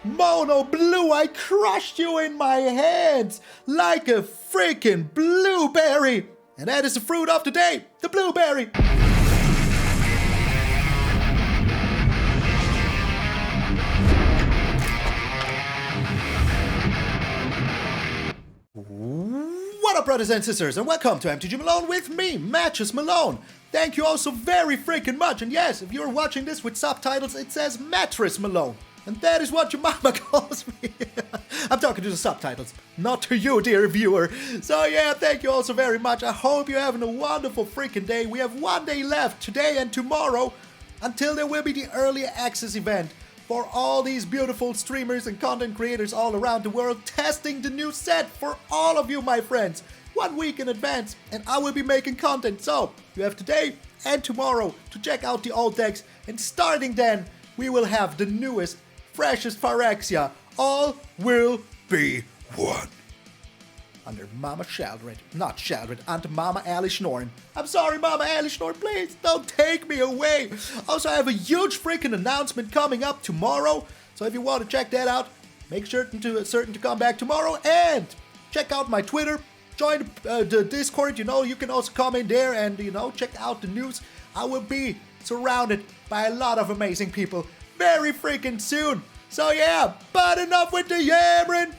Mono Blue, I crushed you in my hands like a freaking blueberry. And that is the fruit of the day, the blueberry. What up, brothers and sisters, and welcome to MTG Malone with me, Matches Malone. Thank you all so very freaking much. And yes, if you're watching this with subtitles, it says Mattress Malone. And that is what your mama calls me. I'm talking to the subtitles, not to you, dear viewer. So yeah, thank you all so very much. I hope you're having a wonderful freaking day. We have one day left, today and tomorrow, until there will be the early access event for all these beautiful streamers and content creators all around the world, testing the new set for all of you, my friends, 1 week in advance, and I will be making content. So you have today and tomorrow to check out the old decks, and starting then, we will have the newest, freshest Phyrexia. All will be one. Under Mama Sheldred, not Sheldred, under Mama Ali Schnorren. I'm sorry, Mama Ali Schnorren, please don't take me away. Also, I have a huge freaking announcement coming up tomorrow. So if you want to check that out, make certain to come back tomorrow and check out my Twitter. Join the Discord, you can also come in there and, check out the news. I will be surrounded by a lot of amazing people very freaking soon. So yeah, but enough with the yammering.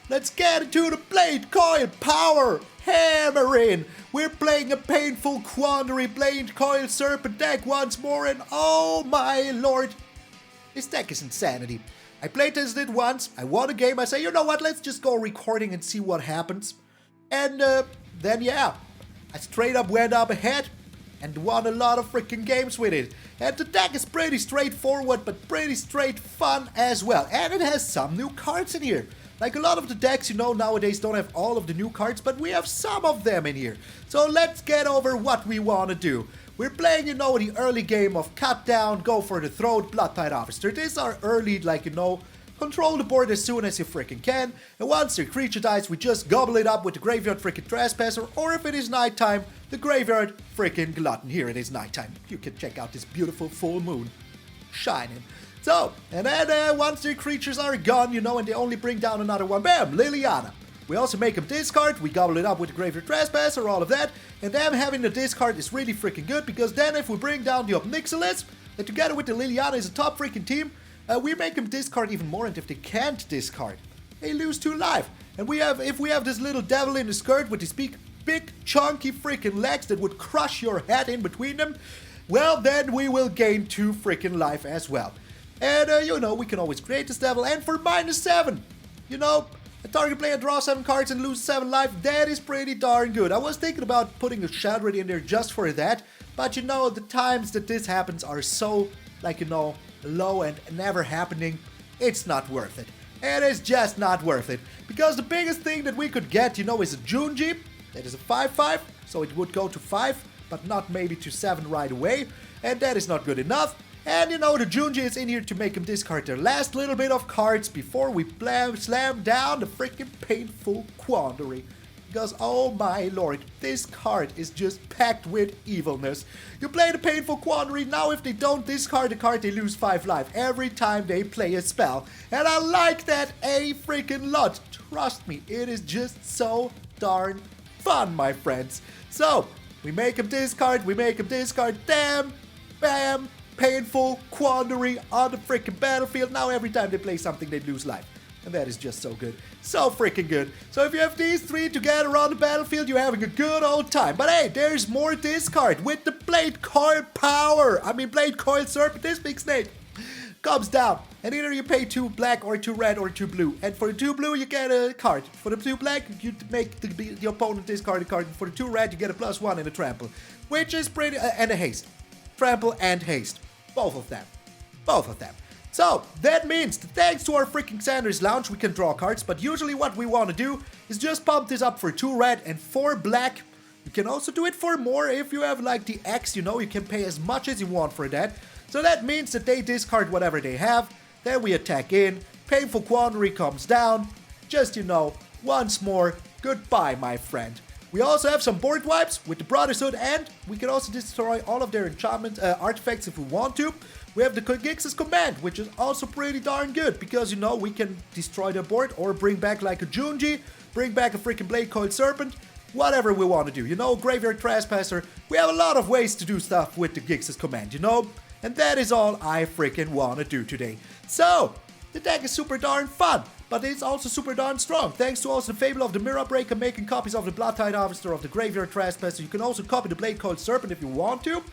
Let's get into the Bladecoil Power hammering. We're playing a Painful Quandary Bladecoil Serpent deck once more, and oh my lord, this deck is insanity. I playtested it once, I won a game, I say, you know what, let's just go recording and see what happens. And then yeah, I straight up went up ahead and won a lot of freaking games with it. And the deck is pretty straightforward, but pretty straight fun as well. And it has some new cards in here. Like a lot of the decks, nowadays don't have all of the new cards, but we have some of them in here. So let's get over what we want to do. We're playing, the early game of Cut Down, Go for the Throat, Bloodtithe Harvester. These are early, control the board as soon as you freaking can. And once your creature dies, we just gobble it up with the Graveyard freaking Trespasser. Or if it is nighttime, the Graveyard freaking Glutton. Here it is nighttime. You can check out this beautiful full moon shining. So, and then once their creatures are gone, and they only bring down another one, bam, Liliana. We also make them discard, we gobble it up with the Graveyard Trespasser, all of that, and them having the discard is really freaking good, because then if we bring down the Ob Nixilis, that together with the Liliana is a top freaking team, we make them discard even more, and if they can't discard, they lose 2 life. And if we have this little devil in the skirt with these big chunky freaking legs that would crush your head in between them, well, then we will gain 2 freaking life as well. And, we can always create this devil. And for -7, a target player draws 7 cards and loses 7 life. That is pretty darn good. I was thinking about putting a Sheldred in there just for that. But, the times that this happens are so, low and never happening. It's not worth it. It is just not worth it. Because the biggest thing that we could get, is a Junji. That is a 5/5. So it would go to 5, but not maybe to 7 right away. And that is not good enough. And the Junji is in here to make them discard their last little bit of cards before we slam down the freaking Painful Quandary. Because, oh my lord, this card is just packed with evilness. You play the Painful Quandary, now if they don't discard the card, they lose 5 life every time they play a spell. And I like that a freaking lot. Trust me, it is just so darn fun, my friends. So, we make them discard, damn, bam, Painful Quandary on the freaking battlefield. Now every time they play something, they lose life. And that is just so good. So freaking good. So if you have these 3 together on the battlefield, you're having a good old time. But hey, there's more discard with the Bladecoil Power. Bladecoil Serpent, this big snake comes down. And either you pay 2 black or 2 red or 2 blue. And for the 2 blue, you get a card. For the 2 black, you make the opponent discard a card. And for the 2 red, you get a +1 and a trample. Which is pretty... and a haste. Trample and haste. Both of them. So, that means that thanks to our freaking Xander's Lounge, we can draw cards, but usually what we want to do is just pump this up for 2 red and 4 black. You can also do it for more if you have the X, you can pay as much as you want for that. So that means that they discard whatever they have, then we attack in, Painful Quandary comes down, just once more, goodbye my friend. We also have some board wipes with the Brotherhood, and we can also destroy all of their enchantment artifacts if we want to. We have the Gix's Command, which is also pretty darn good, because, you know, we can destroy the board or bring back like a Junji, bring back a freaking Bladecoil Serpent, whatever we want to do, you know, Graveyard Trespasser. We have a lot of ways to do stuff with the Gix's Command, you know, and that is all I freaking want to do today. So, the deck is super darn fun, but it's also super darn strong, thanks to also the Fable of the Mirror Breaker, making copies of the Bloodtithe Harvester, of the Graveyard Trespasser. You can also copy the Bladecoil Serpent if you want to.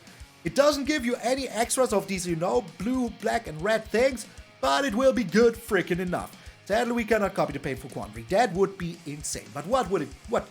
It doesn't give you any extras of these, you know, blue, black, and red things, but it will be good freaking enough. Sadly, we cannot copy the Painful Quandary. That would be insane. But what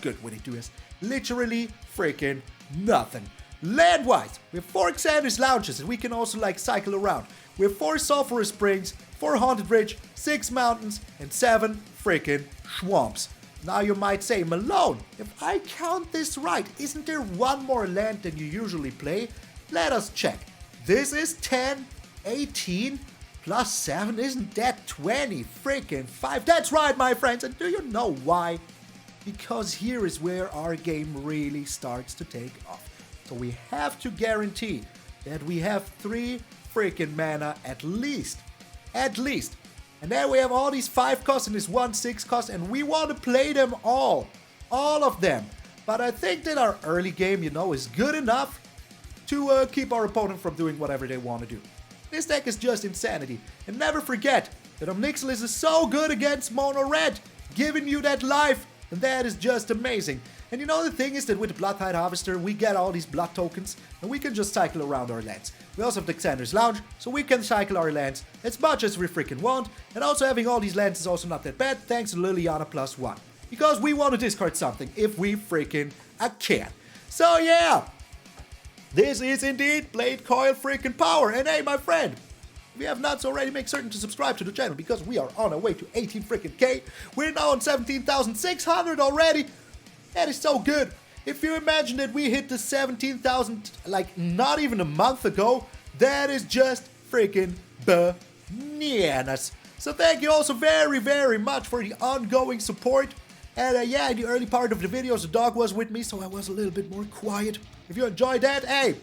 good would it do us? Literally freaking nothing. Land-wise, we have 4 Xander's Lounges, and we can also, like, cycle around. We have 4 Sulfurous Springs, 4 Haunted Ridge, 6 Mountains, and 7 freaking Swamps. Now you might say, Malone, if I count this right, isn't there one more land than you usually play? Let us check. This is 10, 18, plus 7, isn't that 20 freaking 5? That's right, my friends, and do you know why? Because here is where our game really starts to take off. So we have to guarantee that we have 3 freaking mana at least. At least. And then we have all these 5 costs and this 1 6 cost, and we want to play them all. All of them. But I think that our early game, you know, is good enough to keep our opponent from doing whatever they want to do. This deck is just insanity. And never forget that Ob Nixilis is so good against mono red, giving you that life, and that is just amazing. And you know, the thing is that with the Bloodtithe Harvester, we get all these blood tokens, and we can just cycle around our lands. We also have the Xander's Lounge, so we can cycle our lands as much as we freaking want, and also having all these lands is also not that bad, thanks to Liliana +1. Because we want to discard something, if we freaking can. So yeah, this is indeed Bladecoil freaking Power, and hey my friend, if you have not already, make certain to subscribe to the channel, because we are on our way to 18 freaking K. We're now on 17,600 already. That is so good. If you imagine that we hit the 17,000 like not even a month ago, that is just freaking bananas. So thank you also very, very much for the ongoing support. And yeah, in the early part of the videos, the dog was with me, so I was a little bit more quiet. If you enjoyed that, hey,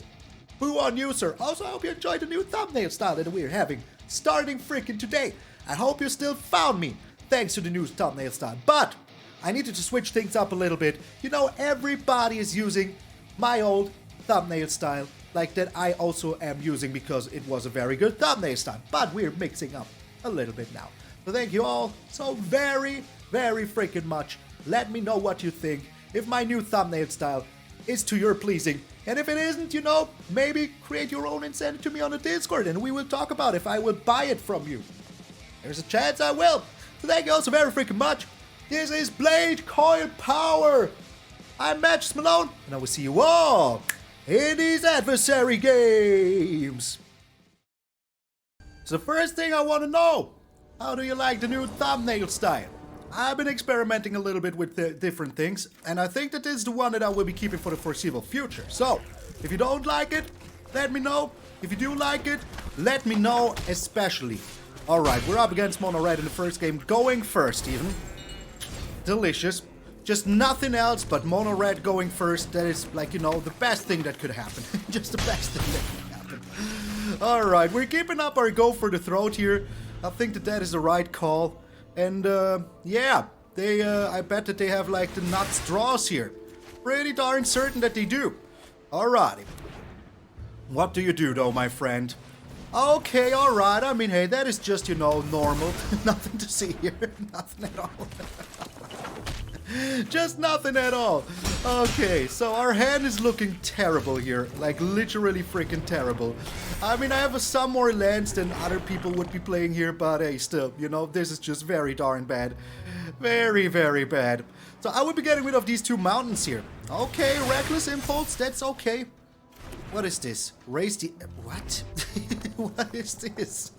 boo on you, sir. Also, I hope you enjoyed the new thumbnail style that we're having starting freaking today. I hope you still found me thanks to the new thumbnail style. But I needed to switch things up a little bit. You know, everybody is using my old thumbnail style, like that I also am using because it was a very good thumbnail style. But we're mixing up a little bit now. So thank you all so very, very freaking much. Let me know what you think, if my new thumbnail style is to your pleasing. And if it isn't, you know, maybe create your own and send it to me on the Discord, and we will talk about if I will buy it from you. There's a chance I will. So thank you all so very freaking much. This is Bladecoil Power. I'm MTG Malone, and I will see you all in these Adversary Games. So first thing I want to know, how do you like the new thumbnail style? I've been experimenting a little bit with the different things, and I think that this is the one that I will be keeping for the foreseeable future. So, if you don't like it, let me know. If you do like it, let me know especially. Alright, we're up against mono red in the first game, going first even. Delicious. Just nothing else but mono red going first. That is, like, you know, the best thing that could happen. Just the best thing that could happen. Alright, we're keeping up our go for the throat here. I think that that is the right call. And, yeah, I bet that they have, like, the nuts draws here. Pretty darn certain that they do. Alrighty. What do you do, though, my friend? Okay, alright, I mean, hey, that is just, you know, normal. Nothing to see here. Nothing at all. Just nothing at all. Okay, so our hand is looking terrible here. Like, literally freaking terrible. I mean, I have some more lands than other people would be playing here, but hey, still, you know, this is just very darn bad. Very, very bad. So I will be getting rid of these 2 mountains here. Okay, Reckless Impulse, that's okay. What is this? Raise the... What? What is this?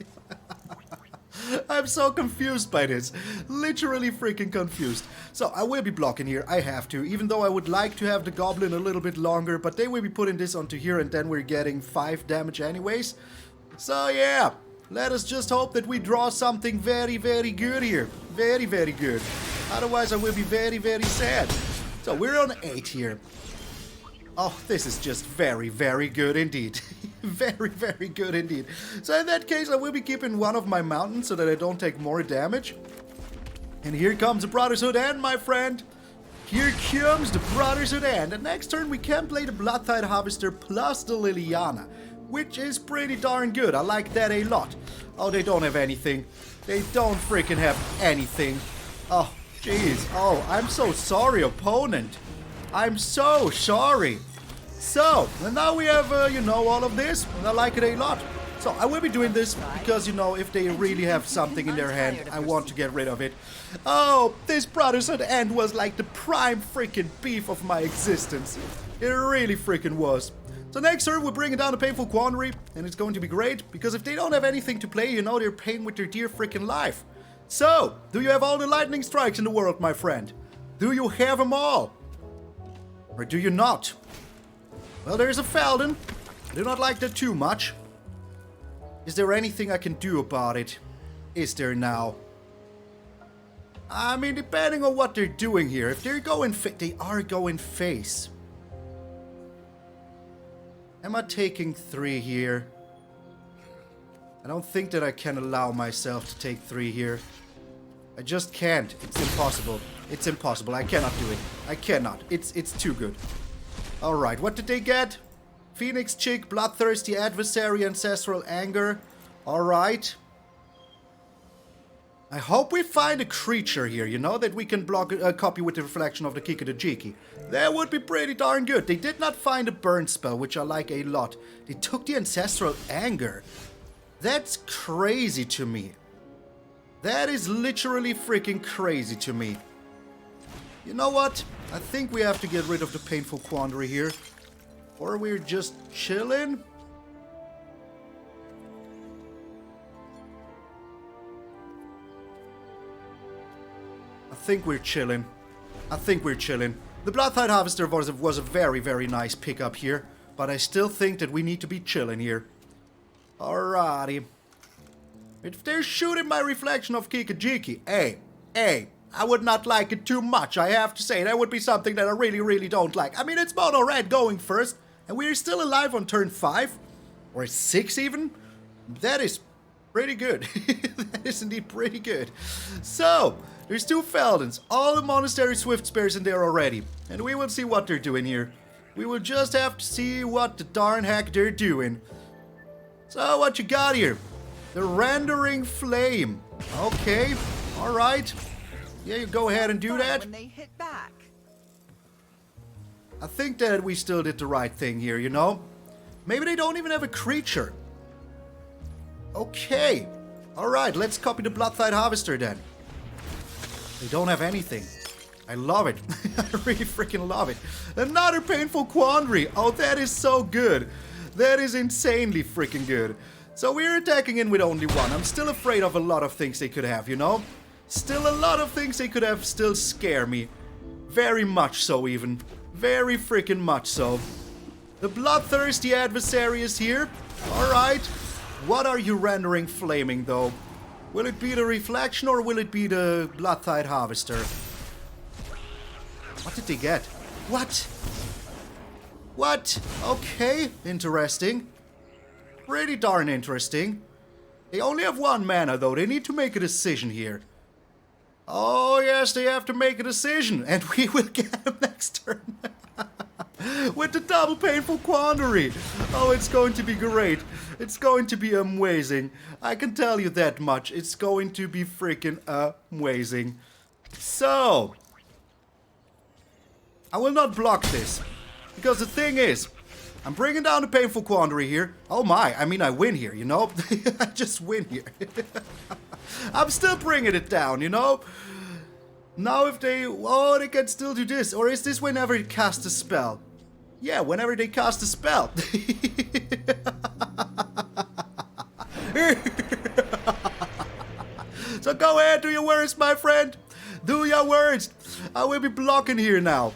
I'm so confused by this. Literally freaking confused. So I will be blocking here. I have to. Even though I would like to have the goblin a little bit longer. But they will be putting this onto here. And then we're getting 5 damage anyways. So yeah. Let us just hope that we draw something very, very good here. Very, very good. Otherwise I will be very, very sad. So we're on 8 here. Oh, this is just very, very good indeed. Very, very good indeed. So in that case, I will be keeping one of my mountains so that I don't take more damage. And here comes the Brotherhood End, my friend. Here comes the Brotherhood End. And next turn, we can play the Bloodtithe Harvester plus the Liliana, which is pretty darn good. I like that a lot. Oh, they don't have anything. They don't freaking have anything. Oh, jeez. Oh, I'm so sorry, opponent. I'm so sorry. So, and now we have, you know, all of this, and I like it a lot. So, I will be doing this because, you know, if they really have something in their hand, I want to get rid of it. Oh, this Brotherhood End was like the prime freaking beef of my existence. It really freaking was. So next turn, we're bringing down the Painful Quandary, and it's going to be great, because if they don't have anything to play, you know, they're paying with their dear freaking life. So, do you have all the lightning strikes in the world, my friend? Do you have them all? Or do you not? Well, there's a Feldon. I do not like that too much. Is there anything I can do about it? Is there now? I mean, depending on what they're doing here. If they're going they are going face. Am I taking 3 here? I don't think that I can allow myself to take 3 here. I just can't. It's impossible. It's impossible. I cannot do it. I cannot. It's too good. Alright, what did they get? Phoenix Chick, Bloodthirsty Adversary, Ancestral Anger. Alright. I hope we find a creature here, you know, that we can block copy with the reflection of the Kikadajiki. That would be pretty darn good. They did not find a burn spell, which I like a lot. They took the Ancestral Anger. That's crazy to me. That is literally freaking crazy to me. You know what? I think we have to get rid of the Painful Quandary here. Or we're just chilling. I think we're chilling. I think we're chilling. The Bloodtithe Harvester was a very, very nice pickup here. But I still think that we need to be chilling here. Alrighty. If they're shooting my reflection of Kikajiki, hey, I would not like it too much, I have to say. That would be something that I really, really don't like. I mean, it's mono red going first, and we're still alive on turn 5, or 6 even. That is pretty good. That is indeed pretty good. So, there's 2 Feldons, all the Monastery Swift Spears in there already, and we will see what they're doing here. We will just have to see what the darn heck they're doing. So, what you got here? The Rendering Flame. Okay, alright. Yeah, you go ahead and do that. When they hit back. I think that we still did the right thing here, you know? Maybe they don't even have a creature. Okay. Alright, let's copy the Bloodtithe Harvester then. They don't have anything. I love it. I really freaking love it. Another Painful Quandary. Oh, that is so good. That is insanely freaking good. So we're attacking in with only 1. I'm still afraid of a lot of things they could have, you know? Still a lot of things they could have still scare me. Very much so even. Very freaking much so. The Bloodthirsty Adversary is here. Alright. What are you rendering flaming though? Will it be the Reflection or will it be the Bloodtithe Harvester? What did they get? What? What? Okay, interesting. Pretty darn interesting. They only have 1 mana though. They need to make a decision here. Oh yes, they have to make a decision, and we will get them next turn. With the double Painful Quandary. Oh, it's going to be great. It's going to be amazing. I can tell you that much. It's going to be freaking amazing. So, I will not block this. Because the thing is, I'm bringing down the Painful Quandary here. Oh my, I mean I win here, you know? I just win here. I'm still bringing it down, you know? Now if they... Oh, they can still do this. Or is this whenever they cast a spell? Yeah, whenever they cast a spell. So go ahead, do your worst, my friend. Do your worst. I will be blocking here now.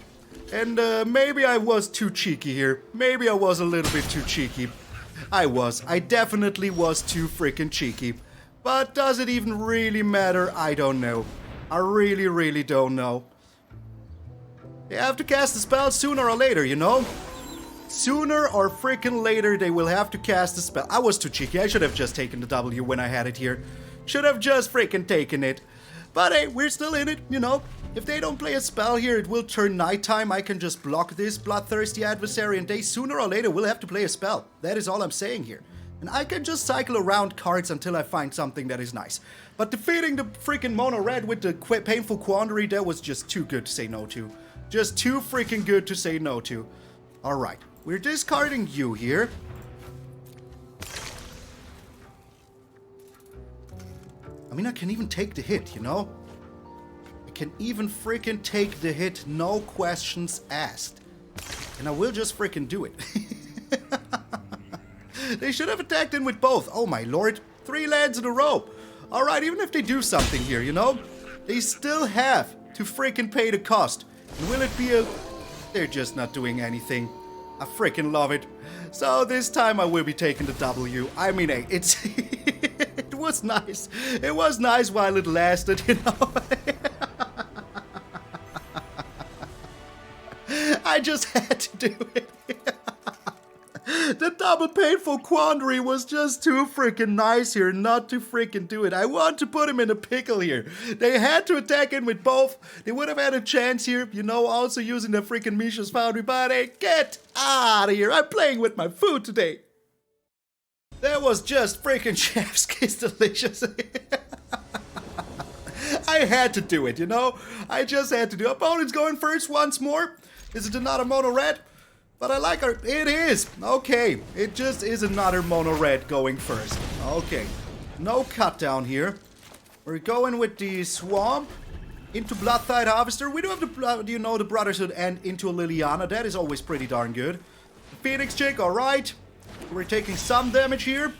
And maybe I was too cheeky here. Maybe I was a little bit too cheeky. I definitely was too freaking cheeky. But does it even really matter? I don't know. I really, really don't know. They have to cast the spell sooner or later, you know? Sooner or freaking later, they will have to cast a spell. I was too cheeky. I should have just taken the W when I had it here. Should have just freaking taken it. But hey, we're still in it, you know. If they don't play a spell here, it will turn nighttime. I can just block this bloodthirsty adversary, and they sooner or later will have to play a spell. That is all I'm saying here. And I can just cycle around cards until I find something that is nice. But defeating the freaking mono red with the Painful Quandary, that was just too good to say no to. Just too freaking good to say no to. Alright, we're discarding you here. I mean, I can even take the hit, you know? I can even freaking take the hit, no questions asked. And I will just freaking do it. They should have attacked in with both. Oh my lord, 3 lands in a row. Alright, even if they do something here, you know? They still have to freaking pay the cost. And will it be a... They're just not doing anything. I freaking love it. So this time I will be taking the W. I mean, hey, it's... It was nice. It was nice while it lasted, you know? I just had to do it. The double Painful Quandary was just too freaking nice here not to freaking do it. I want to put him in a pickle here. They had to attack in with both. They would have had a chance here, you know, also using the freaking Misha's Foundry. But hey, get out of here. I'm playing with my food today. That was just freaking chef's kiss delicious. I had to do it, you know? I just had to do it. Opponent's going first once more. Is it another mono red? But I like her. It is. Okay. It just is another mono red going first. Okay. No cut down here. We're going with the Swamp into Bloodtithe Harvester. We do have the, you know, the Brotherhood and into a Liliana. That is always pretty darn good. The Phoenix chick, alright. We're taking some damage here.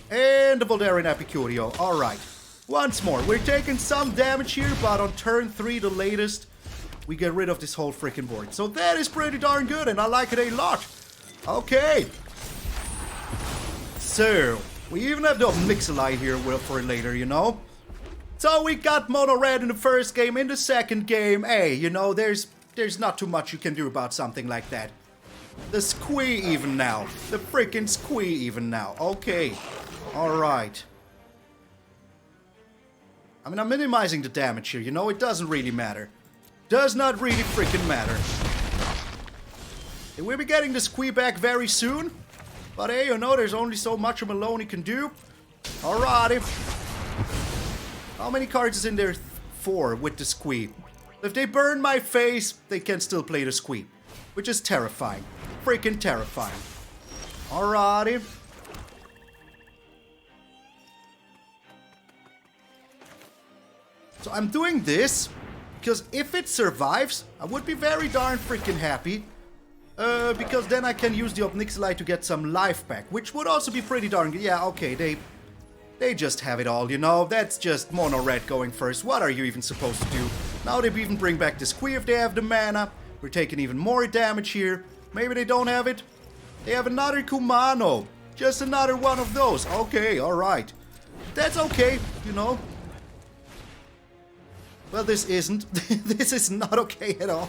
And the Voldaren Epicurio. Alright. Once more. We're taking some damage here, but on turn 3, the latest, we get rid of this whole freaking board. So that is pretty darn good, and I like it a lot. Okay. So, we even have the Ob Nixilis here for later, you know? So we got mono red in the first game. In the second game, hey, you know, there's not too much you can do about something like that. The squee even now. The freaking squee even now. Okay. Alright. I mean, I'm minimizing the damage here, you know? It doesn't really matter. Does not really freaking matter. We'll be getting the squee back very soon. But hey, you know, there's only so much a Malone can do. Alrighty. How many cards is in there? 4 with the squee. If they burn my face, they can still play the squee. Which is terrifying. Freaking terrifying. Alrighty. So I'm doing this because if it survives, I would be very darn freaking happy. Because then I can use the Ob Nixilis to get some life back, which would also be pretty darn good. Yeah, okay, they just have it all, you know. That's just mono red going first. What are you even supposed to do? Now they even bring back the squee if they have the mana. We're taking even more damage here. Maybe they don't have it. They have another Kumano. Just another one of those. Okay, alright. That's okay, you know. Well, this isn't. This is not okay at all.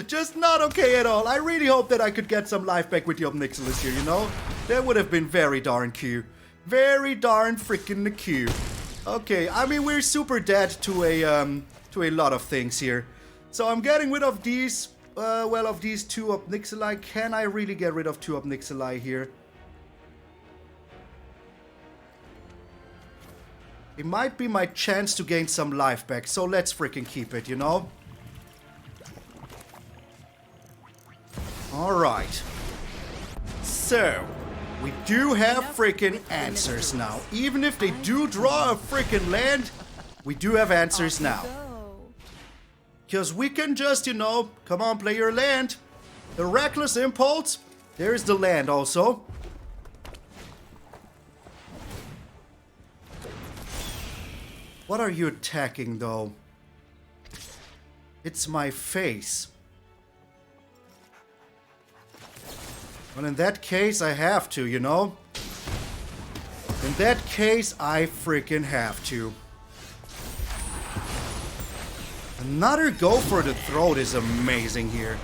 Just not okay at all. I really hope that I could get some life back with the Ob Nixilis here, you know? That would have been very darn cute. Very darn freaking cute. Okay, I mean, we're super dead to a lot of things here. So I'm getting rid of these, well, of these 2 Ob Nixilis. Can I really get rid of 2 Ob Nixilis here? It might be my chance to gain some life back, so let's freaking keep it, you know? Alright. So, we do have freaking answers now. Even if they do draw a freaking land, we do have answers now. Because we can just, you know, come on, play your land. The Reckless Impulse. There's the land also. What are you attacking, though? It's my face. Well, in that case, I have to, you know? In that case, I freaking have to. Another go for the throat is amazing here.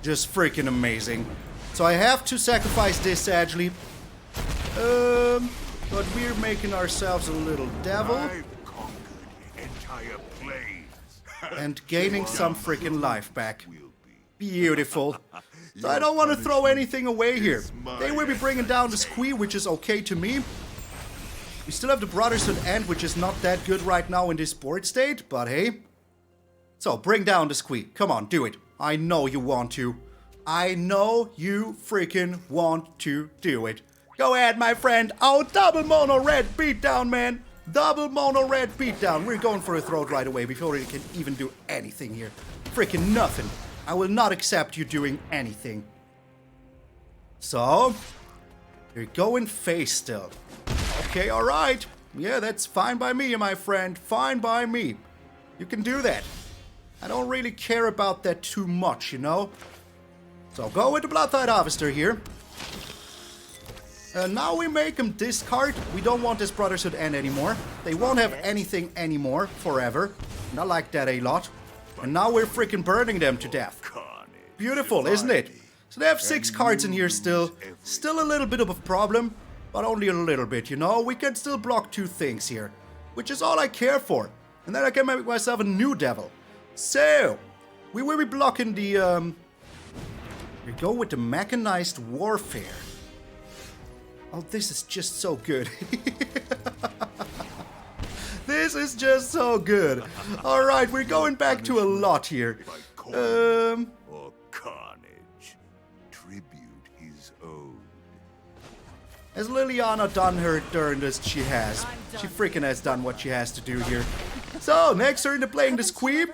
Just freaking amazing. So I have to sacrifice this, sadly. But we're making ourselves a little devil. I've conquered entire planes. And gaining some freaking life back. Beautiful. So I don't want to throw anything away here. They will be bringing down the Squee, which is okay to me. We still have the Brotherhood End, which is not that good right now in this board state, but hey. So, bring down the Squee. Come on, do it. I know you want to. I know you freaking want to do it. Go ahead, my friend. Oh, double mono red beatdown, man. Double mono red beatdown. We're going for a throat right away before we can even do anything here. Freaking nothing. I will not accept you doing anything. So, you're going face still. Okay, alright. Yeah, that's fine by me, my friend. Fine by me. You can do that. I don't really care about that too much, you know? So, go with the Bloodtithe Harvester here. Now we make them discard. We don't want this Brotherhood End anymore. They won't have anything anymore forever. And I like that a lot. And now we're freaking burning them to death. Beautiful, isn't it? So they have 6 cards in here still. Still a little bit of a problem, but only a little bit, you know? We can still block 2 things here, which is all I care for. And then I can make myself a new devil. So, we will be blocking the, we go with the Mechanized Warfare. Oh, this is just so good. This is just so good. Alright, we're going back to a lot here. Or carnage. Tribute is owed. Has Liliana done her turn as she has? She freaking has done what she has to do here. So, next turn they're playing the Squeeb.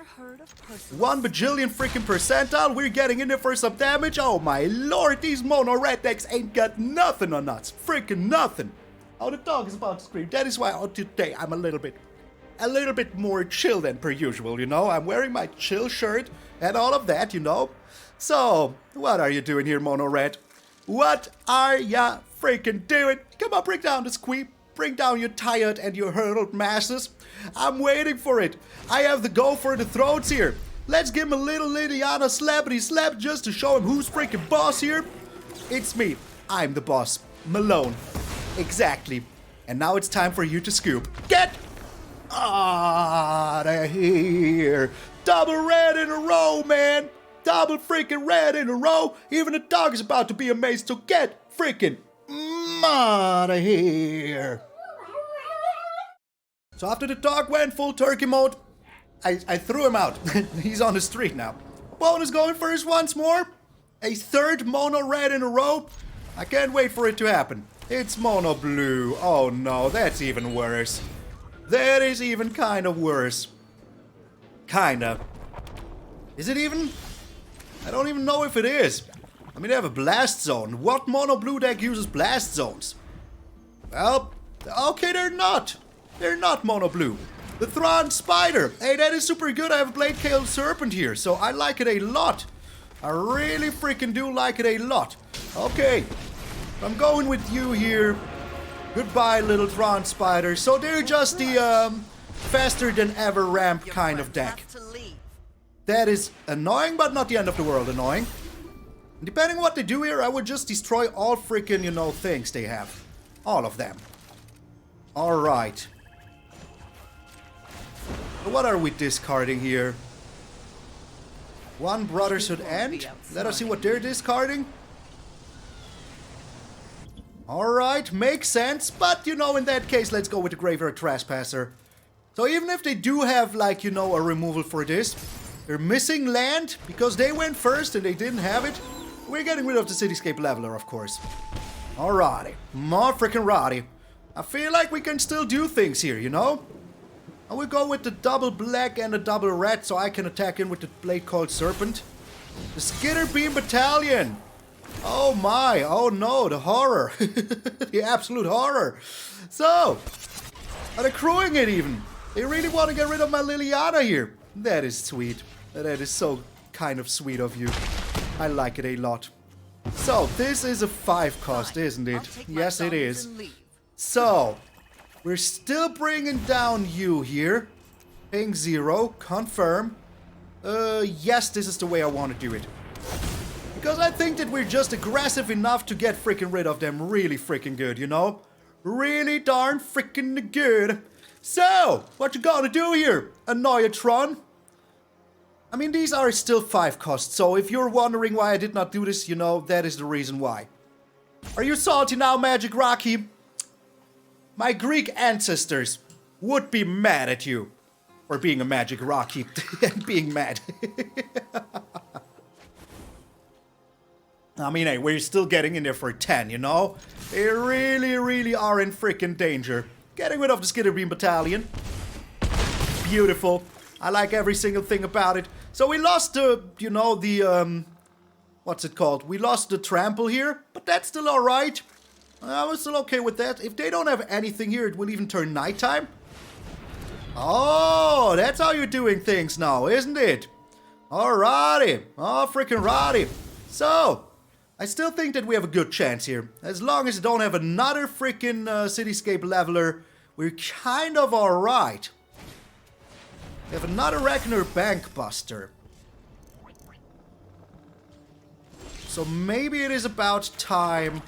1 bajillion freaking percentile. We're getting in there for some damage. Oh my lord, these mono red decks ain't got nothing on us. Freaking nothing. Oh, the dog is about to scream. That is why today I'm a little bit more chill than per usual, you know? I'm wearing my chill shirt and all of that, you know? So, what are you doing here, mono red? What are ya freaking doing? Come on, bring down the Squeeb. Bring down your tired and your hurtled masses. I'm waiting for it. I have the go for the throats here. Let's give him a little Liliana slappity slap just to show him who's freaking boss here. It's me. I'm the boss. Malone. Exactly. And now it's time for you to scoop. Get outta here. Double red in a row, man. Double freaking red in a row. Even the dog is about to be amazed. So get freaking outta here. So after the dog went full turkey mode, I threw him out. He's on the street now. Bonus going first once more. A 3rd mono red in a row. I can't wait for it to happen. It's mono blue. Oh no, that's even worse. That is even kind of worse. Kinda. Is it even? I don't even know if it is. I mean, they have a blast zone. What mono blue deck uses blast zones? Well, okay, they're not. They're not mono blue. The Thrawn Spider. Hey, that is super good. I have a Bladecoil Serpent here, so I like it a lot. I really freaking do like it a lot. Okay, I'm going with you here. Goodbye, little Thrawn Spider. So they're just the faster than ever ramp kind of deck. That is annoying, but not the end of the world annoying. And depending on what they do here, I would just destroy all freaking, you know, things they have. All of them. Alright. What are we discarding here? 1 Brotherhood End. Let us see what they're discarding. Alright, makes sense. But, you know, in that case, let's go with the Graveyard Trespasser. So even if they do have, like, you know, a removal for this, they're missing land because they went first and they didn't have it. We're getting rid of the Cityscape Leveler, of course. Alrighty. More freaking roddy. I feel like we can still do things here, you know? I will go with the double black and the double red so I can attack in with the Bladecoil Serpent. The Skitter Beam Battalion. Oh my, oh no, the horror. The absolute horror. So, are they crewing it even? They really want to get rid of my Liliana here. That is sweet. That is so kind of sweet of you. I like it a lot. So, this is a 5 cost, isn't it? Yes, it is. So, we're still bringing down you here. Paying 0. Confirm. Yes, this is the way I want to do it. Because I think that we're just aggressive enough to get freaking rid of them really freaking good, you know? Really darn freaking good. So, what you gonna do here, Annoyatron? I mean, these are still 5 costs, so if you're wondering why I did not do this, you know, that is the reason why. Are you salty now, Magic Rocky? My Greek ancestors would be mad at you for being a Magic Rocky and being mad. I mean, hey, we're still getting in there for 10, you know? They really are in freaking danger. Getting rid of the Skitterbeam Battalion. Beautiful. I like every single thing about it. So we lost the, you know, the, what's it called? We lost the trample here, but that's still alright. I'm still okay with that. If they don't have anything here, it will even turn nighttime. Oh, that's how you're doing things now, isn't it? Alrighty. Oh, freaking righty. So, I still think that we have a good chance here. As long as I don't have another freaking Cityscape Leveler, we're kind of alright. We have another Reckoner Bankbuster. So maybe it is about time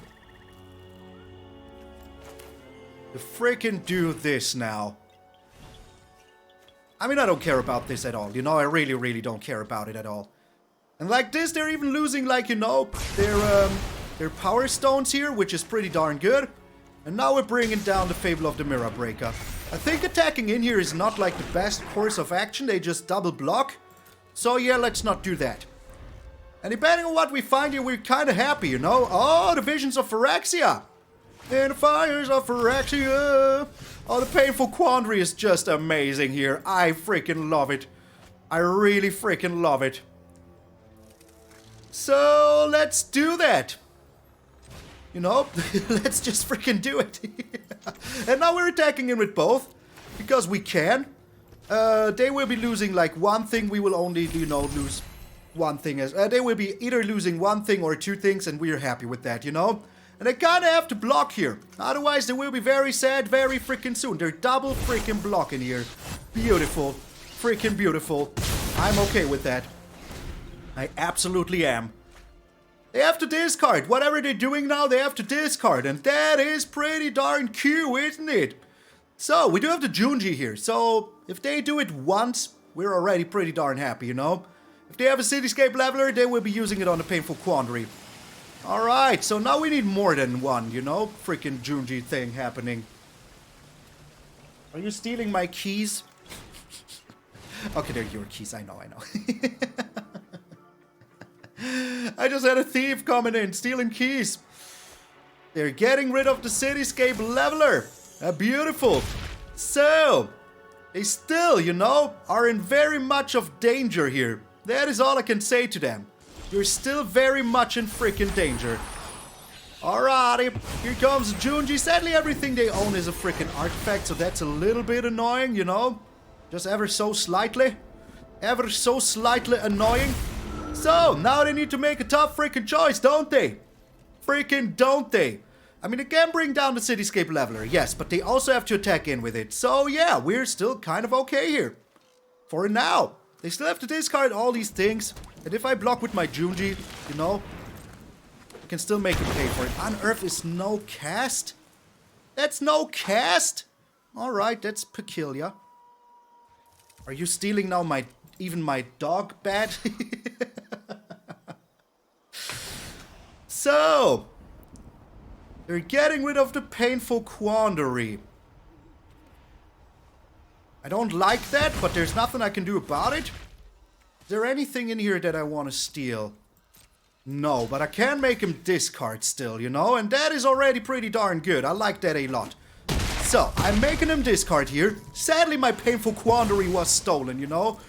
to freaking do this now. I mean, I don't care about this at all. You know, I really don't care about it at all. And like this, they're even losing, like, you know, their Power Stones here, which is pretty darn good. And now we're bringing down the Fable of the Mirror Breaker. I think attacking in here is not like the best course of action. They just double block. So yeah, let's not do that. And depending on what we find here, we're kind of happy, you know. Oh, the Visions of Phyrexia. In the Fires of Phyrexia. Oh, the Painful Quandary is just amazing here. I freaking love it. I really freaking love it. So, let's do that. You know, let's just freaking do it. And now we're attacking in with both, because we can. They will be losing like one thing, we will only, you know, lose one thing. They will be either losing one thing or 2 things, and we're happy with that, you know? And they kinda have to block here. Otherwise, they will be very sad very freaking soon. They're double freaking blocking here. Beautiful. Freaking beautiful. I'm okay with that. I absolutely am. They have to discard. Whatever they're doing now, they have to discard. And that is pretty darn cute, isn't it? So, we do have the Junji here. So, if they do it once, we're already pretty darn happy, you know? If they have a Cityscape Leveler, they will be using it on the Painful Quandary. Alright, so now we need more than one, you know? Freaking Junji thing happening. Are you stealing my keys? Okay, they're your keys. I know. I just had a thief coming in, stealing keys. They're getting rid of the Cityscape Leveler. Beautiful. So, they still, you know, are in very much of danger here. That is all I can say to them. You're still very much in freaking danger. Alrighty, here comes Junji. Sadly, everything they own is a freaking artifact, so that's a little bit annoying, you know? Just ever so slightly. Ever so slightly annoying. So, now they need to make a tough freaking choice, don't they? Freaking don't they? I mean, they can bring down the Cityscape Leveler, yes, but they also have to attack in with it. So, yeah, we're still kind of okay here. For now. They still have to discard all these things. And if I block with my Junji, you know, I can still make it pay for it. Unearth is no cast? That's no cast? Alright, that's peculiar. Are you stealing now even my dog bat? So, they're getting rid of the Painful Quandary. I don't like that, but there's nothing I can do about it. Is there anything in here that I want to steal? No, but I can make him discard still, you know? And that is already pretty darn good. I like that a lot. So, I'm making him discard here. Sadly, my Painful Quandary was stolen, you know?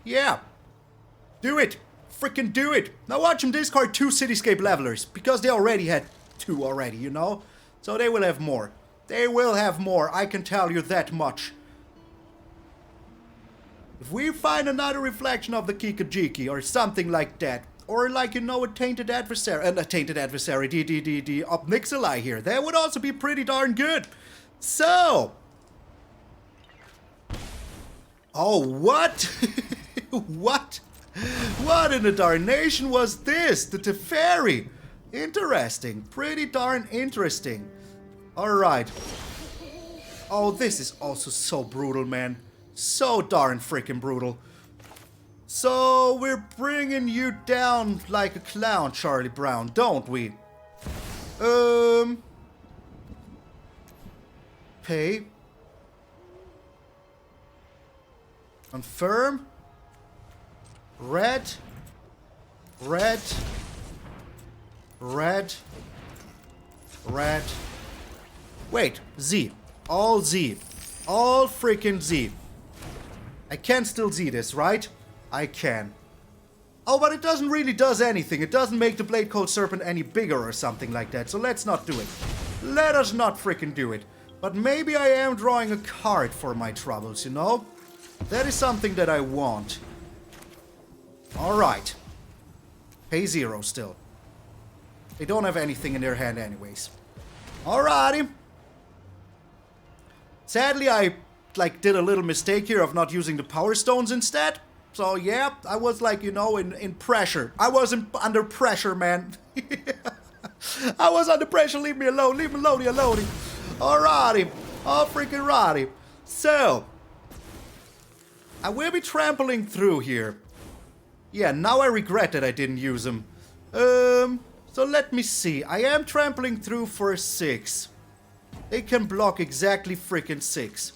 Yeah. Do it. Freaking do it. Now watch him discard 2 Cityscape Levelers. Because they already had 2 already, you know? So they will have more. They will have more, I can tell you that much. If we find another reflection of the Kikajiki or something like that, or like, you know, a Tainted Adversary, the Ob Nixilis here, that would also be pretty darn good. So. Oh, what? What? What in the darnation was this? The Teferi. Interesting. Pretty darn interesting. Alright. Oh, this is also so brutal, man. So darn freaking brutal. So, we're bringing you down like a clown, Charlie Brown, don't we? Pay. Confirm. Red. Red. Red. Red. Wait, Z. All Z. All freaking Z. I can still Z this, right? I can. Oh, but it doesn't really does anything. It doesn't make the Bladecoil Serpent any bigger or something like that. So let's not do it. Let us not freaking do it. But maybe I am drawing a card for my troubles, you know? That is something that I want. Alright. Pay 0 still. They don't have anything in their hand anyways. Alrighty. Sadly, I did a little mistake here of not using the Power Stones instead. So yeah, I was you know, in pressure. I wasn't under pressure, man. I was under pressure. Leave me alone. Leave me alone, alone. Alrighty. All freaking righty. So, I will be trampling through here. Yeah, now I regret that I didn't use them. So let me see. I am trampling through for 6. They can block exactly freaking 6.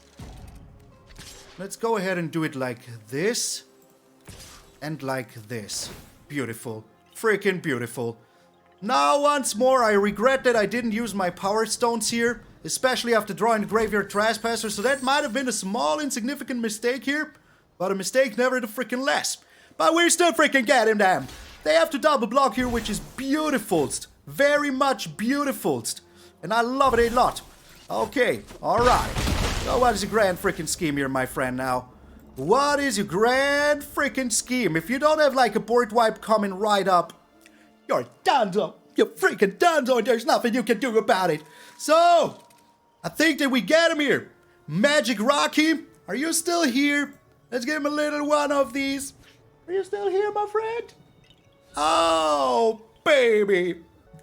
Let's go ahead and do it like this. And like this. Beautiful. Freaking beautiful. Now, once more, I regret that I didn't use my Power Stones here. Especially after drawing the Graveyard Trespasser. So that might have been a small, insignificant mistake here. But a mistake never the freaking less. But we're still freaking getting them. They have to double block here, which is beautifulst. Very much beautifulst. And I love it a lot. Okay, alright. So what is your grand freaking scheme here, my friend, now? What is your grand freaking scheme? If you don't have a board wipe coming right up, you're donezo. You're freaking donezo, and there's nothing you can do about it. So, I think that we get him here. Magic Rocky, are you still here? Let's give him a little one of these. Are you still here, my friend? Oh, baby.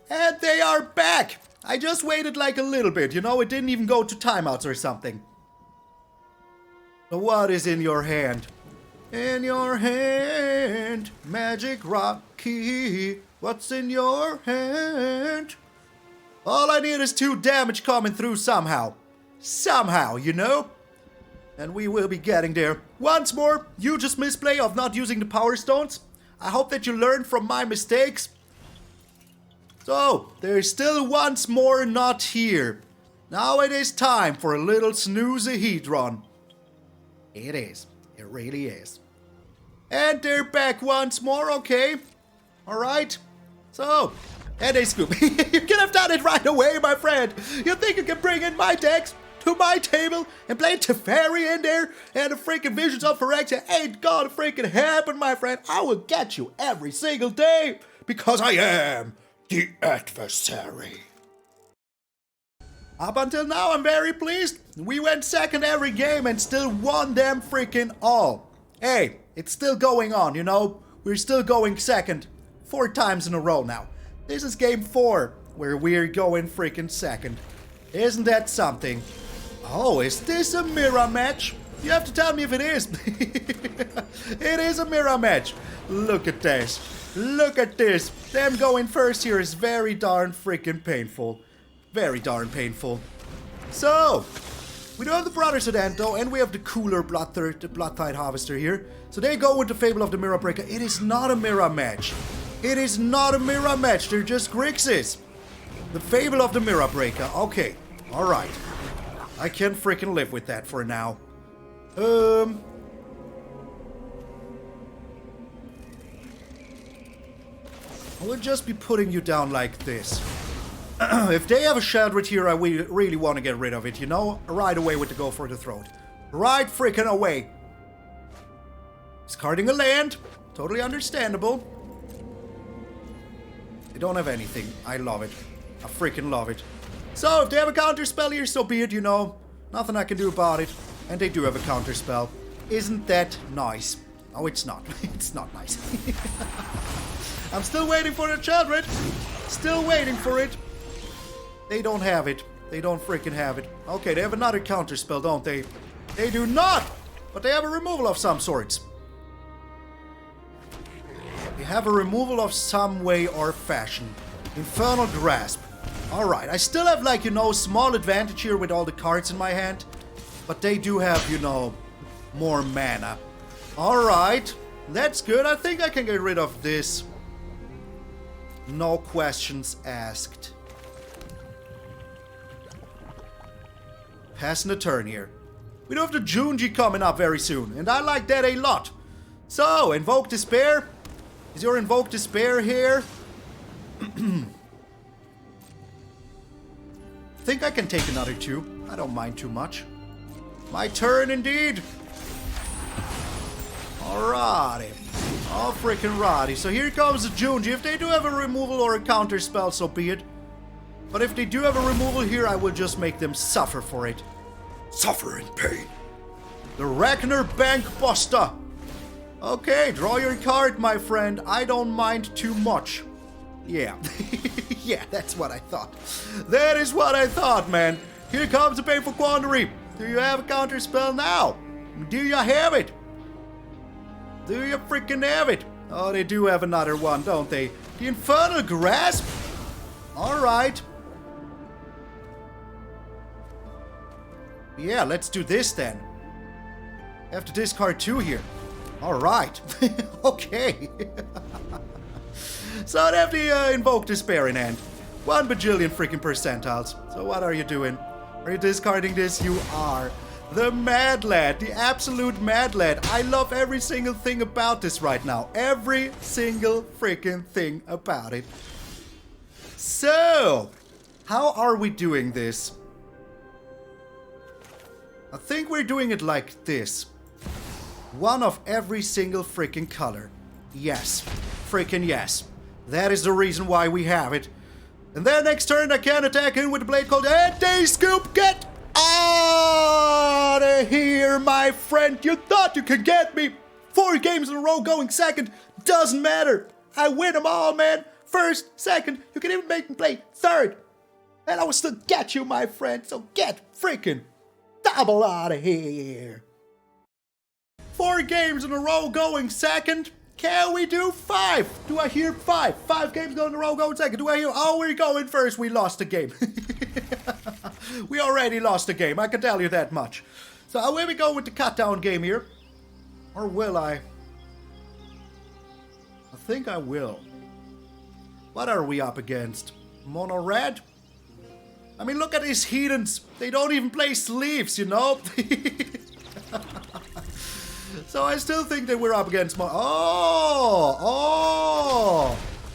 And they are back. I just waited a little bit, you know, it didn't even go to timeouts or something. So what is in your hand? In your hand, Magic Rocky. What's in your hand? All I need is 2 damage coming through somehow. Somehow, you know? And we will be getting there. Once more, huge misplay of not using the Power Stones. I hope that you learned from my mistakes. So, there's still once more not here. Now it is time for a little snoozahedron. It is. It really is. And they're back once more, okay? Alright. So, and they scoop. You could have done it right away, my friend. You think you can bring in my decks to my table and play Teferi in there and the freaking Visions of Phyrexia ain't gonna freaking happen, my friend. I will get you every single day because I am the adversary. Up until now, I'm very pleased. We went second every game and still won them freaking all. Hey, it's still going on, you know? We're still going second 4 times in a row now. This is game 4, where we're going freaking second. Isn't that something? Oh, is this a mirror match? You have to tell me if it is. It is a mirror match. Look at this. Look at this. Them going first here is very darn freaking painful. Very darn painful. So, we do have the Brotherhood though, and we have the cooler Bloodtithe Harvester here. So they go with the Fable of the Mirror Breaker. It is not a mirror match. It is not a mirror match. They're just Grixis. The Fable of the Mirror Breaker. Okay. Alright. I can freaking live with that for now. I will just be putting you down like this. If they have a Sheldred here, I really want to get rid of it, you know? Right away with the Go for the Throat. Right freaking away. Discarding a land. Totally understandable. They don't have anything. I love it. I freaking love it. So, if they have a counter spell here, so be it, you know. Nothing I can do about it. And they do have a counter spell. Isn't that nice? Oh, it's not. It's not nice. I'm still waiting for the children. Still waiting for it. They don't have it. They don't freaking have it. Okay, they have another counter spell, don't they? They do not! But they have a removal of some sorts. They have a removal of some way or fashion. Infernal Grasp. Alright, I still have, like, you know, small advantage here with all the cards in my hand. But they do have, you know, more mana. Alright, that's good. I think I can get rid of this. No questions asked. Passing the turn here. We do have the Junji coming up very soon, and I like that a lot. So, Invoke Despair. Is your Invoke Despair here? Think I can take another 2. I don't mind too much. My turn indeed. Alrighty. Oh, freaking righty. So here comes the Junji. If they do have a removal or a counter spell, so be it. But if they do have a removal here, I will just make them suffer for it. Suffer in pain. The Ragnar Bank Buster. Okay, draw your card, my friend. I don't mind too much. Yeah. Yeah, that's what I thought. That is what I thought, man. Here comes the Painful Quandary. Do you have a counter spell now? Do you have it? Do you freaking have it? Oh, they do have another one, don't they? The Infernal Grasp? Alright. Yeah, let's do this then. I have to discard 2 here. Alright. Okay. So I'd have to invoke Despair in hand. 1 bajillion freaking percentiles. So what are you doing? Are you discarding this? You are. The Mad Lad. The absolute Mad Lad. I love every single thing about this right now. Every single freaking thing about it. So, how are we doing this? I think we're doing it like this. 1 of every single freaking color. Yes. Freaking yes. That is the reason why we have it. And then next turn I can attack in with the Bladecoil and they scoop. Get out of here, my friend. You thought you could get me. 4 games in a row going second. Doesn't matter. I win them all, man. First, second, you can even make me play third. And I will still get you, my friend. So get freaking double out of here. 4 games in a row going second. Can we do 5? Do I hear 5? 5 games going in a row going second. Do I hear? Oh, we're going first. We lost the game. We already lost the game. I can tell you that much. So will we go with the cut down game here? Or will I? I think I will. What are we up against? Mono red? I mean, look at these heathens. They don't even play sleeves, you know? So I still think that we're up against Oh!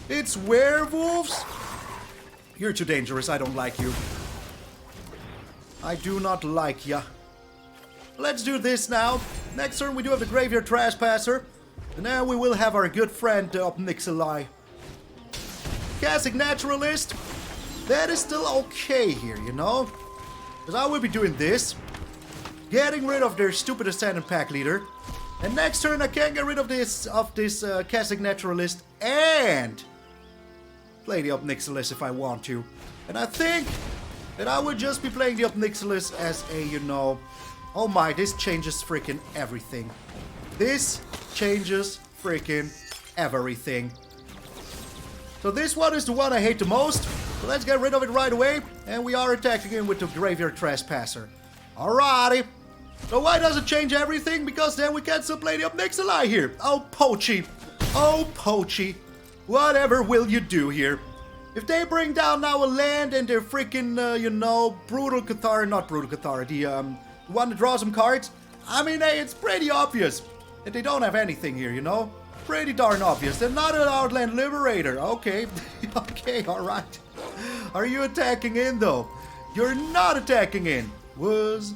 It's werewolves? You're too dangerous. I don't like you. I do not like ya. Let's do this now. Next turn we do have the Graveyard Trespasser. And now we will have our good friend Ob Nixilis. Casting Naturalist. That is still okay here, you know? Because I will be doing this. Getting rid of their stupid Ascendant Pack Leader. And next turn I can get rid of this Casting Naturalist and play the Ob Nixilis if I want to. And I think that I would just be playing the Ob Nixilis as a, you know... Oh my, this changes freaking everything. This changes freaking everything. So this one is the one I hate the most. So let's get rid of it right away. And we are attacking in with the Graveyard Trespasser. Alrighty. So why does it change everything? Because then we can still play the Ob Nixilis here. Oh, Poachy. Oh, Poachy. Whatever will you do here? If they bring down now a land and they're freaking, you know, Brutal Cathar, not Brutal Cathar, the one that draws some cards. I mean, hey, it's pretty obvious that they don't have anything here, you know? Pretty darn obvious. They're not an Outland Liberator. Okay. Okay, alright. Are you attacking in, though? You're not attacking in. Was...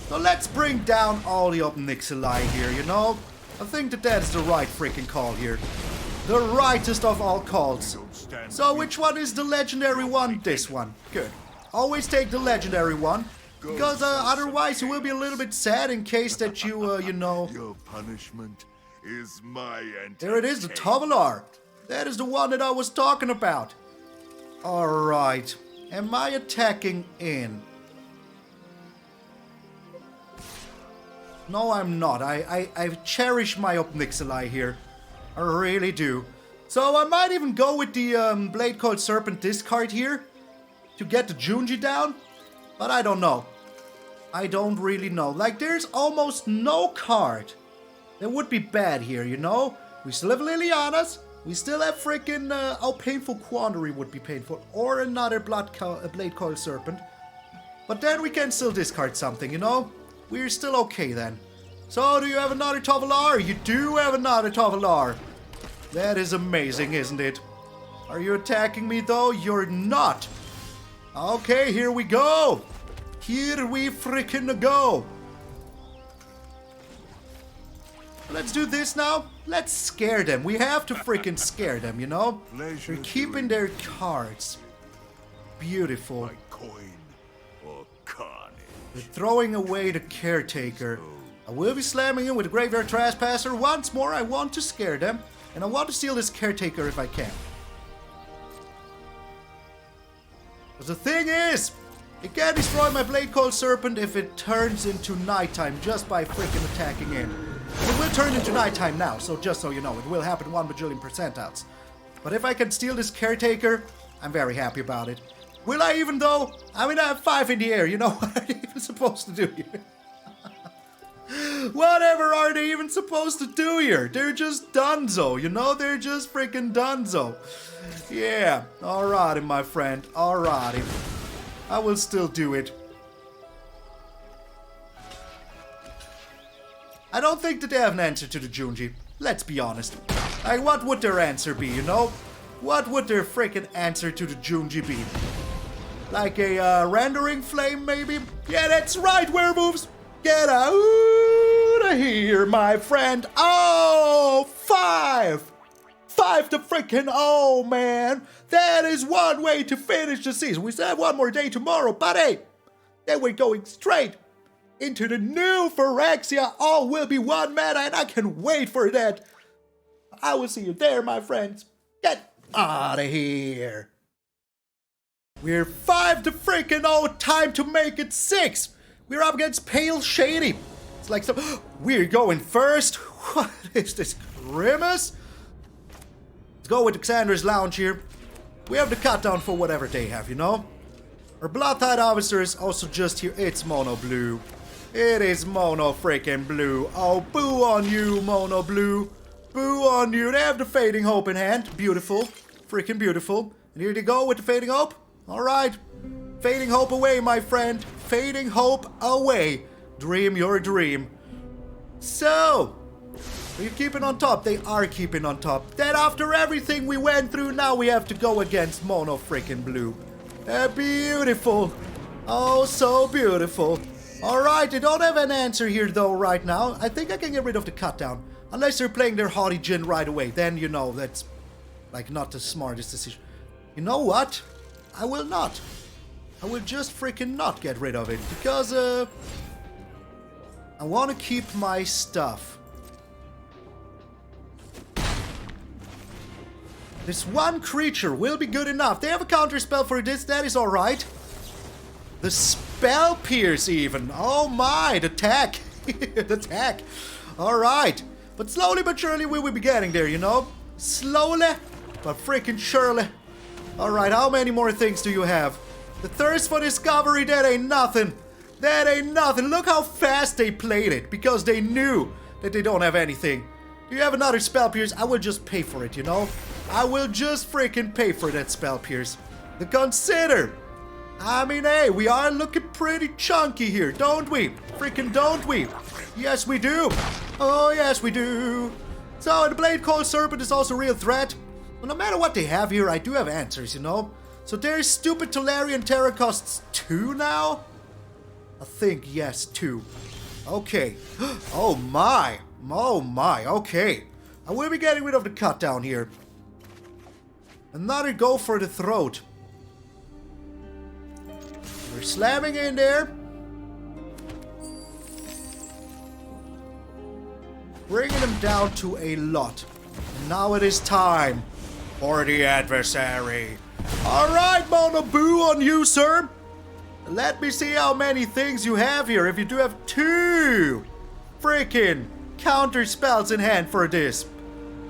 So let's bring down all the Ob Nixilis here, you know? I think that that's the right freaking call here. The rightest of all calls. So which one is the legendary one? This one. Good. Always take the legendary one. Because otherwise you will be a little bit sad in case that you, you know... Your punishment is my entertainment. There it is, the Tovolar. That is the one that I was talking about. Alright. Am I attacking in? No, I'm not. I cherish my Ob Nixilis here. I really do. So I might even go with the Bladecoil Serpent discard here to get the Junji down. But I don't know. I don't really know. Like, there's almost no card that would be bad here, you know? We still have Lilianas. We still have freaking... oh, Painful Quandary would be painful. Or another Bladecoil Serpent. But then we can still discard something, you know? We're still okay then. So, do you have another Tovolar? You do have another Tovolar. That is amazing, isn't it? Are you attacking me though? You're not. Okay, here we go. Here we freaking go. Let's do this now. Let's scare them. We have to freaking scare them, you know? They're keeping their cards. Beautiful. My coin or carnage. They're throwing away the Caretaker. I will be slamming him with a Graveyard Trespasser. Once more, I want to scare them. And I want to steal this Caretaker if I can. But the thing is, it can destroy my Bladecoil Serpent if it turns into nighttime just by freaking attacking in. It will turn into nighttime now, so just so you know, it will happen 1 bajillion %. But if I can steal this Caretaker, I'm very happy about it. Will I even though? I mean, I have 5 in the air, you know what are they even supposed to do here? Whatever are they even supposed to do here? They're just donezo, you know? They're just freaking donezo. Yeah, alrighty, my friend, alrighty. I will still do it. I don't think that they have an answer to the Junji. Let's be honest. Like, what would their answer be, you know? What would their freaking answer to the Junji be? Like a rendering flame, maybe? Yeah, that's right, werewolves! Get out of here, my friend. Oh, 5! 5 to freaking oh, man. That is one way to finish the season. We still have one more day tomorrow, but hey, then we're going straight into the new Phyrexia. All will be one mana, and I can wait for that. I will see you there, my friends. Get out of here. We're 5 to freaking oh, time to make it 6. We're up against Pale Shady. It's like some... We're going first. What is this? Grimace? Let's go with Xander's Lounge here. We have the cut down for whatever they have, you know? Our Bloodtithe Harvester is also just here. It's mono blue. It is mono freaking blue. Oh, boo on you, mono blue. Boo on you. They have the Fading Hope in hand. Beautiful. Freaking beautiful. And here they go with the Fading Hope. Alright. Fading Hope away, my friend. Fading Hope away. Dream your dream. So, are you keeping on top? They are keeping on top. Then after everything we went through, now we have to go against mono freaking blue. Beautiful. Oh, so beautiful. Alright, they don't have an answer here though right now. I think I can get rid of the cut down. Unless they're playing their Haughty Djinn right away. Then, you know, that's like not the smartest decision. You know what? I will not. I will just freaking not get rid of it. Because, I want to keep my stuff. This one creature will be good enough. They have a counter spell for this. That is alright. The Spell Pierce even. Oh my, the tech. The tech. Alright. But slowly but surely we will be getting there, you know? Slowly, but freaking surely. Alright, how many more things do you have? The thirst for discovery, that ain't nothing. That ain't nothing. Look how fast they played it. Because they knew that they don't have anything. Do you have another Spell Pierce? I will just pay for it, you know? I will just freaking pay for that Spell Pierce. The Consider. I mean, hey, we are looking pretty chunky here, don't we? Freaking don't we? Yes, we do. Oh, yes, we do. So, the Bladecoil Serpent is also a real threat. But no matter what they have here, I do have answers, you know? So there's stupid Tolarian Terror costs 2 now? I think, yes, 2. Okay. Oh my. Oh my, okay. I will be getting rid of the cut down here. Another go for the throat. We're slamming in there. Bringing him down to a lot. And now it is time for the adversary. Alright, Mono Boo on you, sir. Let me see how many things you have here. If you do have 2 freaking counter spells in hand for this.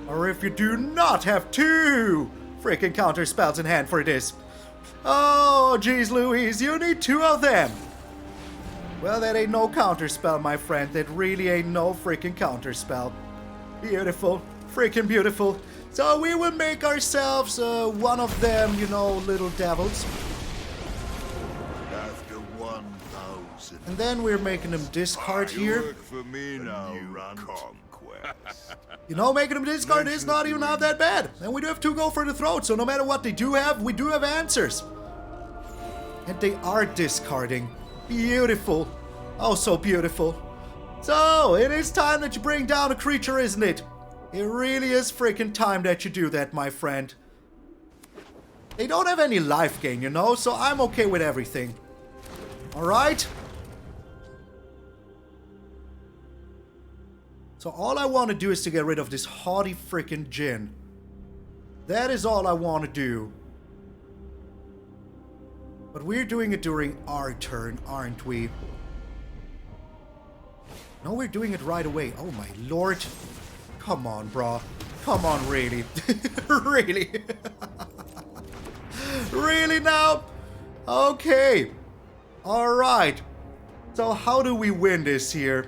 Or if you do not have 2 freaking counter spells in hand for this. Oh, geez Louise, you need 2 of them. Well, that ain't no counter spell, my friend. That really ain't no freaking counter spell. Beautiful. Freaking beautiful. So we will make ourselves one of them, you know, little devils. After 1,000. And then we're making them discard here. Work for me now, conquest. You know, making them discard is not even not that bad. And we do have 2 go for the throat, so no matter what they do have, we do have answers. And they are discarding. Beautiful. Oh, so beautiful. So, it is time that you bring down a creature, isn't it? It really is freaking time that you do that, my friend. They don't have any life gain, you know, so I'm okay with everything. Alright? So all I want to do is to get rid of this haughty freaking Jinn. That is all I want to do. But we're doing it during our turn, aren't we? No, we're doing it right away. Oh my lord. Come on, brah. Come on, really. Really? Really now? Okay. Alright. So how do we win this here?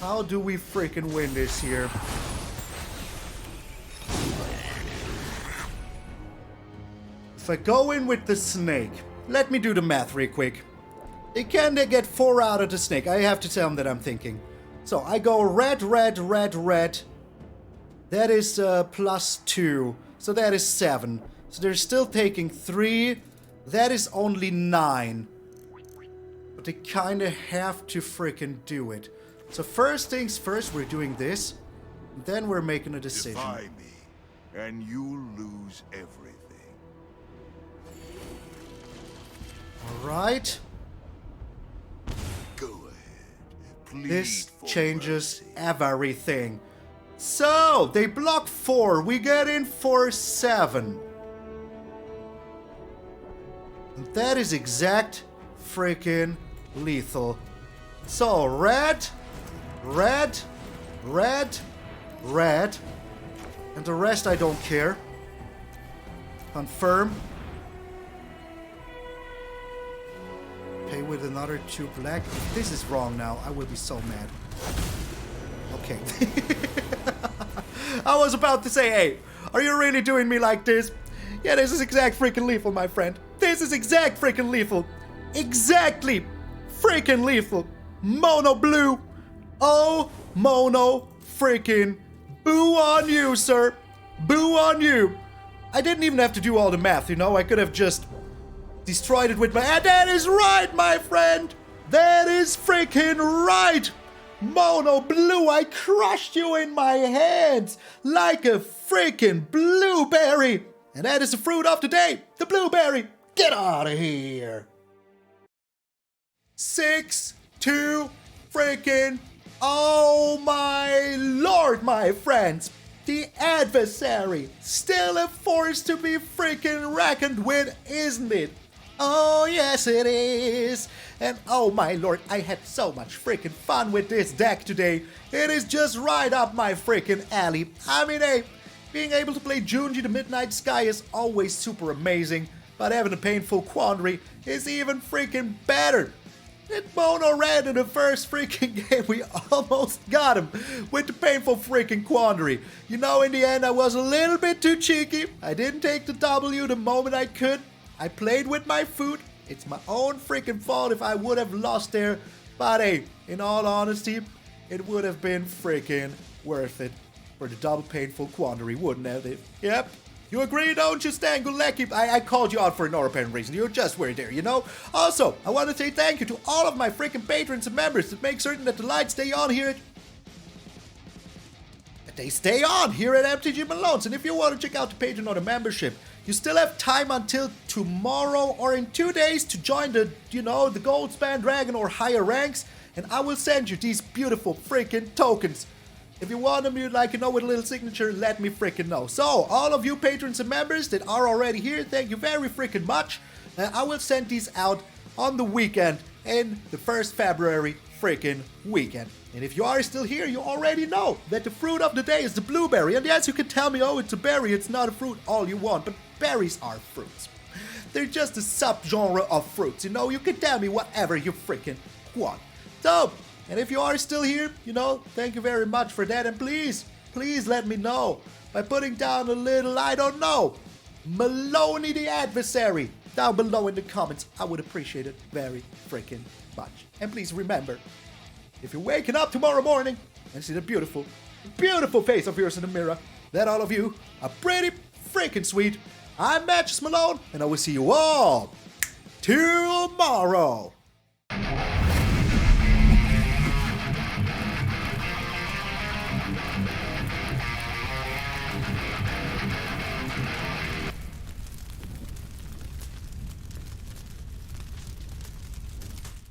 How do we freaking win this here? If I go in with the snake, let me do the math real quick. They can get 4 out of the snake. I have to tell them that I'm thinking. So I go red, red, red, red. That is +2. So that is 7. So they're still taking 3. That is only 9. But they kind of have to freaking do it. So first things first, we're doing this. Then we're making a decision. Defy me, and you lose everything. Alright. Go ahead. Plead This for changes mercy. everything. So, they block 4. We get in for 7. And that is exact freaking lethal. So, red, red, red, red. And the rest I don't care. Confirm. Pay with another 2 black. If this is wrong now, I will be so mad. Okay. I was about to say, hey, are you really doing me like this? Yeah, this is exact freaking lethal, my friend. This is exact freaking lethal. Exactly freaking lethal. Mono blue. Oh, mono freaking boo on you, sir. Boo on you. I didn't even have to do all the math, you know? I could have just destroyed it with my... And that is right, my friend. That is freaking right. Mono blue, I crushed you in my hands like a freaking blueberry. And that is the fruit of the day, the blueberry. Get out of here. 6-2 freaking... Oh my lord, my friends. The adversary. Still a force to be freaking reckoned with, isn't it? Oh, yes it is. And oh my lord, I had so much freaking fun with this deck today. It is just right up my freaking alley. I mean, hey, being able to play Junji the Midnight Sky is always super amazing, but having a Painful Quandary is even freaking better. It mono red in the first freaking game, we almost got him with the Painful freaking Quandary. You know, in the end, I was a little bit too cheeky. I didn't take the W the moment I could. I played with my food. It's my own freaking fault if I would have lost there. But hey, in all honesty, it would have been freaking worth it for the double Painful Quandary, wouldn't it? Yep. You agree, don't you, Stan Gulecki? I called you out for no apparent reason. You just were there, you know? Also, I want to say thank you to all of my freaking patrons and members that make certain that the lights stay on here at they stay on here at MTG Malone's. And if you want to check out the Patreon or the membership, you still have time until tomorrow or in 2 days to join the, the Gold Span Dragon or higher ranks. And I will send you these beautiful freaking tokens. If you want them, you'd like to know with a little signature, let me freaking know. So, all of you patrons and members that are already here, thank you very freaking much. I will send these out on the weekend in the 1st February freaking weekend. And if you are still here, you already know that the fruit of the day is the blueberry. And yes, you can tell me, oh, it's a berry, it's not a fruit, all you want. But berries are fruits. They're just a subgenre of fruits, you can tell me whatever you freaking want. So, and if you are still here, thank you very much for that. And please let me know by putting down a little, I don't know, Maloney the Adversary down below in the comments. I would appreciate it very freaking much. And please remember, if you're waking up tomorrow morning and see the beautiful, beautiful face of yours in the mirror, that all of you are pretty freaking sweet. I'm MTG Malone, and I will see you all tomorrow.